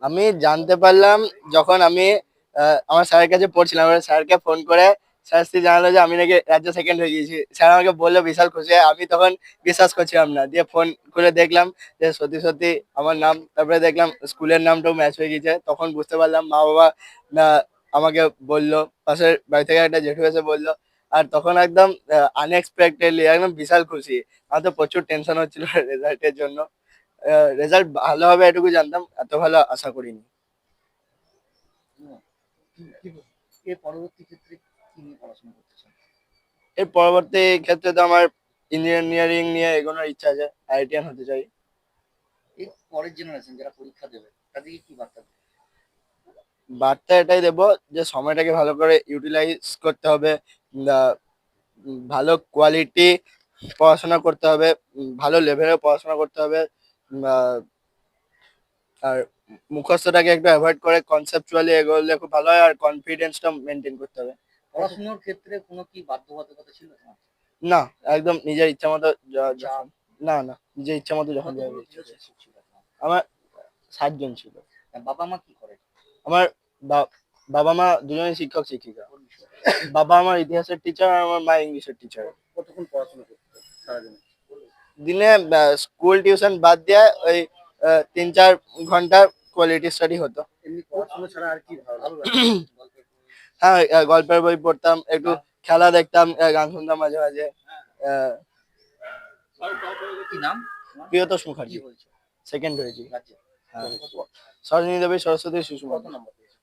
আমি জানতে পারলাম যখন আমি আমার স্যারের কাছে পড়ছিলাম, এবার স্যারকে ফোন করে স্যার জানালো যে আমি নাকি রাজ্য সেকেন্ড হয়ে গিয়েছি। স্যার আমাকে বললো বিশাল খুশি হয়ে। আমি তখন বিশ্বাস করছিলাম না, দিয়ে ফোন খুলে দেখলাম যে সত্যি সত্যি আমার নাম। তারপরে দেখলাম স্কুলের নামটাও ম্যাচ হয়ে গেছে। তখন বুঝতে পারলাম, মা বাবা আমাকে বললো, পাশের বাড়ি থেকে একটা জেঠু এসে বললো। আর তখন একদম আনএক্সপেক্টেডলি একদম বিশাল খুশি। আমার তো প্রচুর টেনশন হচ্ছিল রেজাল্টের জন্য। রেজাল্ট ভালো হবে এটুকু জানতাম, এত ভালো আশা করিনি। হুম, এর পরবর্তী ক্ষেত্রে কি নিয়ে পড়াশোনা করতে চান? এর পরবর্তী ক্ষেত্রে তো আমার ইঞ্জিনিয়ারিং নিয়ে এগোনোর ইচ্ছা আছে, আইআইটিয়ান হতে চাই। এর পরের জেনারেশন যারা পরীক্ষা দেবে তাদেরকে কি বার্তা দেবে? বার্তা এটাই দেবো যে সময়টাকে ভালো করে ইউটিলাইজ করতে হবে। আহ, ভালো কোয়ালিটি পড়াশোনা করতে হবে, ভালো লেভেলে পড়াশোনা করতে হবে। আহ, আর মুখস্থটাকে একটু অ্যাভয়েড করে কনসেপচুয়ালি এগোলে খুব ভালো হয়, আর কনফিডেন্সটা মেনটেন করতে হবে। পড়াশোনার ক্ষেত্রে কোনো কি বাধ্যবাধকতা ছিল তোমার? না, একদম নিজের ইচ্ছা মতো চাপ? যখন, না না, নিজের ইচ্ছা মতো যখন যাবে কতগুলো ইচ্ছা করে। গৃহশিক্ষক ছিল তোমার? আমার 7 জন ছিল। বাবা মা কি করে? আমার বাবা মা দুজনেই শিক্ষক শিক্ষিকা। কোন বিষয়ে? বাবা আমার ইতিহাসের টিচার, আর আমার মা ইংলিশের টিচার। কতক্ষণ পড়াশোনা করতে সারাদিনে? দিনে স্কুল টিউশন বাদ দিয়ে ওই 3-4 ঘন্টা কোয়ালিটি স্টাডি হতো। এমনি পড়াশোনা ছাড়া আর কি ভালো লাগে? গল্পের বই? হ্যাঁ, গল্পের বই পড়তাম, একটু খেলা দেখতাম, গান শুনতাম মাঝে মাঝে। আহ, কি নাম তোমার? প্রিয়তোষ কি মুখার্জি। হয়েছে সেকেন্ড হয়েছি। রাজ্যে? হ্যাঁ, কত সরোজিনী দেবী সরস্বতী শিশু কত মন্দির। নম্বর পেয়েছো?